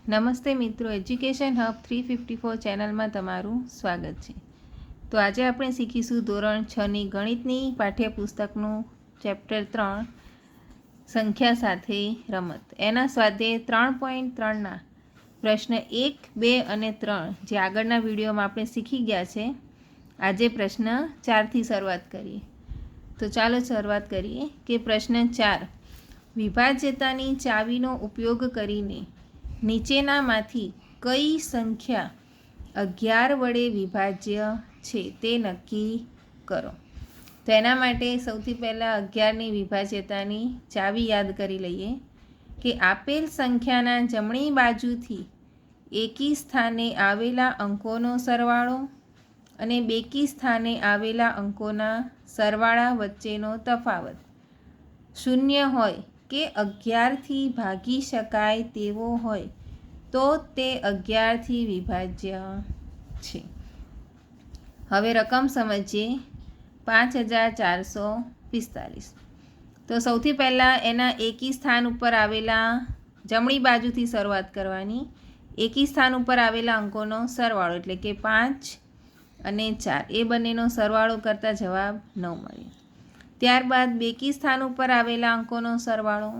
નમસ્તે મિત્રો, education hub 354 ચેનલમાં તમારું સ્વાગત છે। તો આજે આપણે શીખીશું ધોરણ 6ની ગણિતની પાઠ્યપુસ્તકનું ચેપ્ટર 3 સંખ્યા સાથે રમત। એના સ્વાધ્યાય 3.3ના પ્રશ્ન 1, 2 અને 3 જે આગળના વિડીયોમાં આપણે શીખી ગયા છે, આજે પ્રશ્ન 4થી શરૂઆત કરીએ। તો ચાલો શરૂઆત કરીએ કે પ્રશ્ન 4, વિભાજ્યતાની ચાવીનો ઉપયોગ કરીને નીચેનામાંથી કઈ સંખ્યા 11 વડે વિભાજ્ય છે તે નક્કી કરો। તો એના માટે સૌથી પહેલાં 11ની વિભાજ્યતાની ચાવી યાદ કરી લઈએ કે આપેલ સંખ્યાના જમણી બાજુથી એકી સ્થાને આવેલા અંકોનો સરવાળો અને બેકી સ્થાને આવેલા અંકોના સરવાળા વચ્ચેનો તફાવત 0 હોય કે 11થી ભાગી શકાય તેવો હોય તો તે 11થી વિભાજ્ય છે। હવે રકમ સમજીએ। 5445। તો સૌથી પહેલાં એના એકી સ્થાન ઉપર આવેલા જમણી બાજુથી શરૂઆત કરવાની। એકી સ્થાન ઉપર આવેલા અંકોનો સરવાળો એટલે કે 5 અને 4 એ બંનેનો સરવાળો કરતાં જવાબ 9 મળ્યો। ત્યારબાદ બેકી સ્થાન ઉપર આવેલા અંકોનો સરવાળો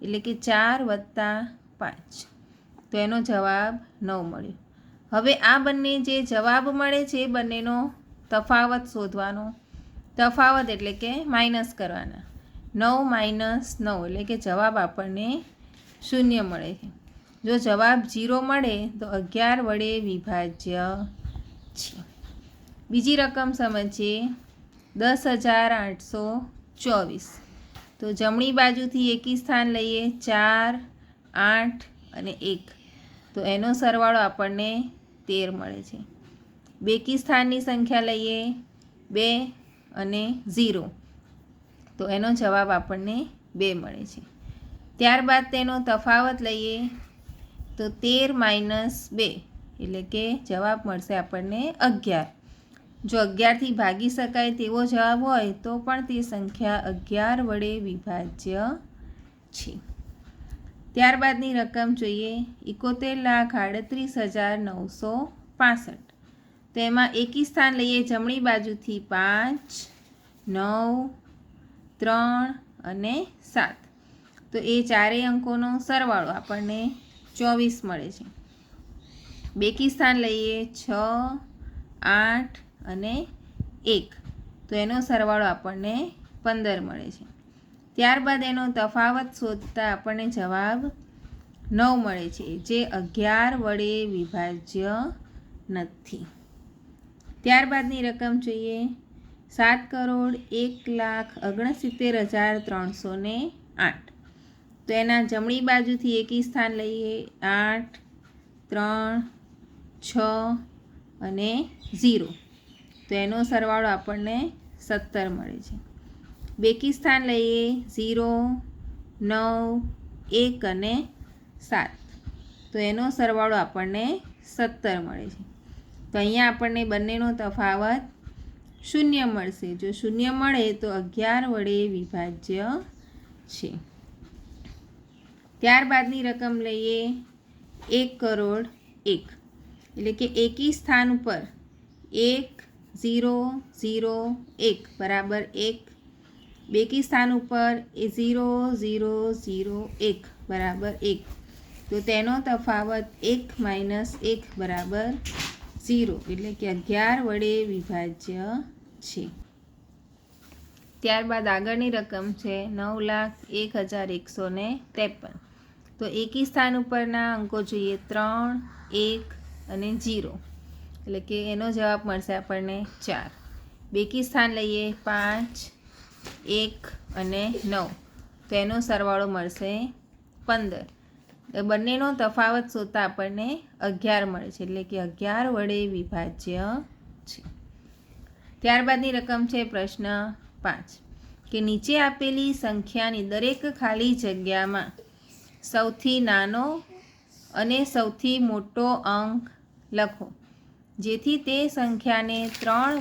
એટલે કે 4 વત્તા 5 તો એનો જવાબ 9 મળ્યો। હવે આ બંને જે જવાબ મળે છે એ બંનેનો તફાવત શોધવાનો। તફાવત એટલે કે માઇનસ કરવાના। 9 માઇનસ 9 એટલે કે જવાબ આપણને 0 મળે છે। જો જવાબ 0 મળે તો 11 વડે વિભાજ્ય છે। બીજી રકમ સમજીએ। 10,824। તો જમણી બાજુથી એકી સ્થાન લઈએ 4, 8 અને 1 તો એનો સરવાળો આપણને 13 મળે છે। બેકી સ્થાનની સંખ્યા લઈએ 2 અને 0 તો એનો જવાબ આપણને 2 મળે છે। ત્યારબાદ તેનો તફાવત લઈએ તો 13 માઇનસ 2 એટલે કે જવાબ મળશે આપણને 11। જો 11થી ભાગી શકાય તેવો જવાબ હોય તો પણ તે સંખ્યા 11 વડે વિભાજ્ય છે। ત્યારબાદની રકમ જોઈએ। 71,38,965। તો એમાં એકી સ્થાન લઈએ જમણી બાજુથી 5, 9, 3 અને 7 તો એ ચારેય અંકોનો સરવાળો આપણને 24 મળે છે। બેકી સ્થાન લઈએ 6, 8 અને 1 તો એનો સરવાળો આપણને 15 મળે છે। ત્યારબાદ એનો તફાવત શોધતા આપણને જવાબ 9 મળે છે જે 11 વડે વિભાજ્ય નથી। ત્યારબાદની રકમ જોઈએ। 7,01,69,308। તો એના જમણી બાજુથી એકી સ્થાન લઈએ 8, 3, 6 અને 0 તો એનો સરવાળો આપણને 17 મળે છે। બેકી સ્થાન લઈએ 0, 9, 1 અને 7 તો એનો સરવાળો આપણને 17 મળે છે। તો અહીંયા આપણને બંનેનો તફાવત 0 મળશે। જો 0 મળે તો 11 વડે વિભાજ્ય છે। ત્યારબાદની રકમ લઈએ 1,01,00,001 એટલે કે એકી સ્થાન ઉપર 1, 0, 0, 1 બરાબર 1। બેકી સ્થાન ઉપર 0, 0, 0, 1 બરાબર 1 તો તેનો તફાવત 1 માઇનસ 1 બરાબર 0 એટલે કે 11 વડે વિભાજ્ય છે। ત્યારબાદ આગળની રકમ છે 9,01,153। તો એકી સ્થાન ઉપરના અંકો જોઈએ 3, 1 અને 0 એટલે કે એનો જવાબ મળશે આપણને 4। બેકી સ્થાન લઈએ 5, 1 અને 9 તો એનો સરવાળો મળશે 15। બંનેનો તફાવત શોધતા આપણને 11 મળે છે એટલે કે 11 વડે વિભાજ્ય છે। ત્યારબાદની રકમ છે પ્રશ્ન 5 કે નીચે આપેલી સંખ્યાની દરેક ખાલી જગ્યામાં સૌથી નાનો અને સૌથી મોટો અંક લખો જેથી તે સંખ્યાને 3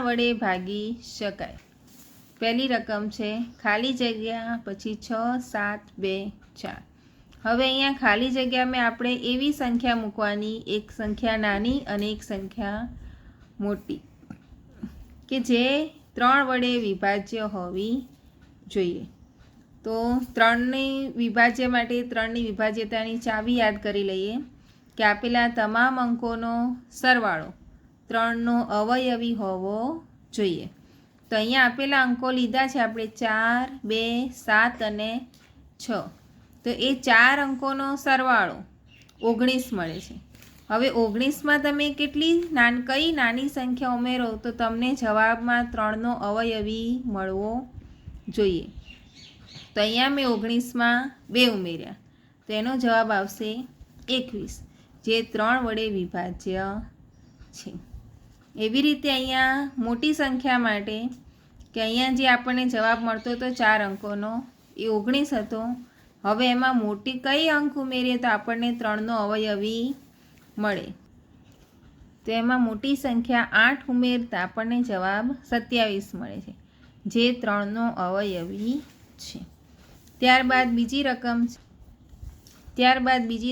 વડે ભાગી શકાય। પહેલી રકમ છે ખાલી જગ્યા પછી 6, 7, 2, 4 હવે અહીંયા ખાલી જગ્યામાં આપણે એવી સંખ્યા મૂકવાની, એક સંખ્યા નાની અને એક સંખ્યા મોટી, કે જે 3 વડે વિભાજ્ય હોવી જોઈએ. તો 3ની વિભાજ્ય માટે 3ની વિભાજ્યતાની ચાવી યાદ કરી લઈએ કે આપેલા તમામ અંકોનો સરવાળો 3નો અવયવી હોવો જોઈએ. તો અહીંયા આપેલા અંકો લીધા છે આપણે 4, 2, 7 અને 6. તો એ 4 અંકોનો સરવાળો 19 મળે છે. હવે 19માં તમે કઈ નાની સંખ્યા ઉમેરો તો તમને જવાબમાં 3નો અવયવી મળવો જોઈએ. તો અહીંયા મેં 19માં 2 ઉમેર્યા, તો એનો જવાબ આવશે 21, જે 3 વડે વિભાજ્ય છે. એવી રીતે અહીંયા મોટી સંખ્યા માટે, કે અહીંયા જે આપણને જવાબ મળતો હતો 4 અંકોનો એ 19 હતો. હવે એમાં મોટી કઈ અંક ઉમેરીએ તો આપણને 3નો અવયવી મળે. તો એમાં મોટી સંખ્યા 8 ઉમેરતા આપણને જવાબ 27 મળે છે, જે 3નો અવયવી છે. ત્યારબાદ બીજી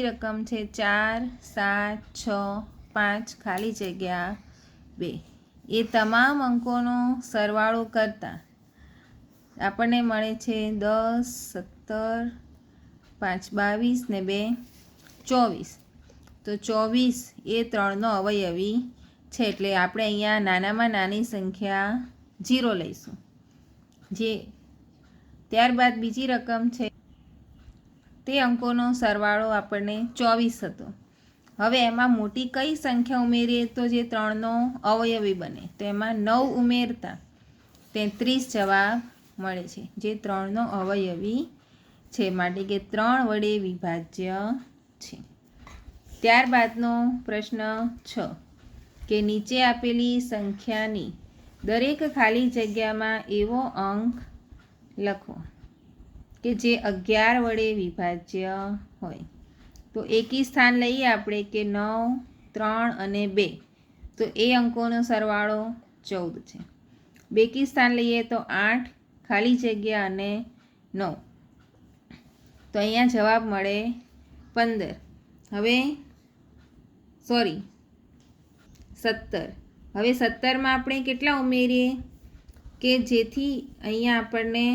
રકમ છે 4, 7, 6, 5 ખાલી જગ્યા 2. એ તમામ અંકોનો સરવાળો કરતાં આપણને મળે છે 10, 17, 5, 22 ને 2, 24. તો 24 એ 3નો અવયવી છે, એટલે આપણે અહીંયા નાનામાં નાની સંખ્યા 0 લઈશું. ત્યારબાદ બીજી રકમ છે, તે અંકોનો સરવાળો આપણને 24 હતો. હવે એમાં મોટી કઈ સંખ્યા ઉમેરીએ તો જે 3નો અવયવી બને, તો એમાં 9 ઉમેરતા 33 જવાબ મળે છે, જે 3નો અવયવી છે, માટે કે 3 વડે વિભાજ્ય છે. ત્યારબાદનો પ્રશ્ન 6, કે નીચે આપેલી સંખ્યાની દરેક ખાલી જગ્યામાં એવો અંક લખો કે જે 11 વડે વિભાજ્ય હોય. તો એકી સ્થાન લઈએ આપણે કે 9, 3 અને 2. તો એ અંકોનો સરવાળો 14 છે. બેકી સ્થાન લઈએ તો 8 ખાલી જગ્યા અને 9. તો અહીંયા જવાબ મળે 15. 17. હવે 17માં આપણે કેટલા ઉમેરીએ કે જેથી અહીંયા આપણને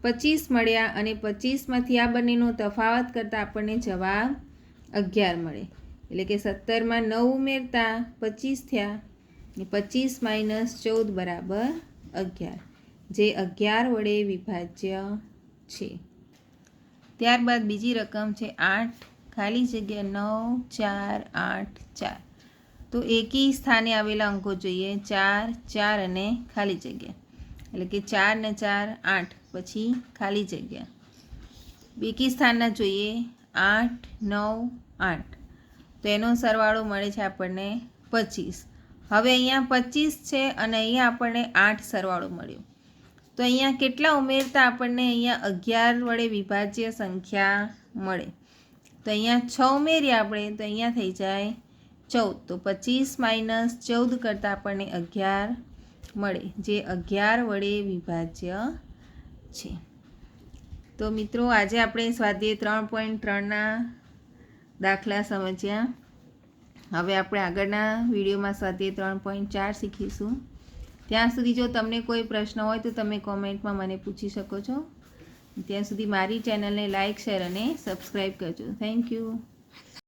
25 મળ્યા, અને 25માંથી આ બંનેનો તફાવત કરતાં આપણને જવાબ 11 મળે. એટલે કે 17માં 9 ઉમેરતા 25 થયા, 25 - 14 બરાબર 11, જે 11 વડે વિભાજ્ય છે. ત્યારબાદ બીજી રકમ છે 8 ખાલી જગ્યા 9, 4, 8, 4. તો એકી સ્થાને આવેલા અંકો જોઈએ 4, 4 અને ખાલી જગ્યા, એટલે કે 4 ને 4 8, પછી ખાલી જગ્યા. બેકી સ્થાનના જોઈએ 8, 9, 8. તો એનો સરવાળો મળે છે આપણને 25. હવે અહીંયા 25 છે અને અહીંયા આપણને 8 સરવાળો મળ્યો. તો અહીંયા કેટલા ઉમેરતા આપણને અહીંયા 11 વડે વિભાજ્ય સંખ્યા મળે. તો અહીંયા 6 ઉમેરીએ આપણે તો અહીંયા થઈ જાય 14. તો 25 - 14 કરતાં આપણને 11 મળે, જે 11 વડે વિભાજ્ય છે. તો મિત્રો આજે આપણે સ્વાધ્યાય 3.3ના દાખલા સમજ્યા. હવે આપણે આગળના વિડીયોમાં સ્વાધ્યાય 3.4 શીખીશું. ત્યાં સુધી જો તમને કોઈ પ્રશ્ન હોય તો તમે કોમેન્ટમાં મને પૂછી શકો છો. ત્યાં સુધી મારી ચેનલને લાઇક, શેર અને સબસ્ક્રાઈબ કરજો. Thank you.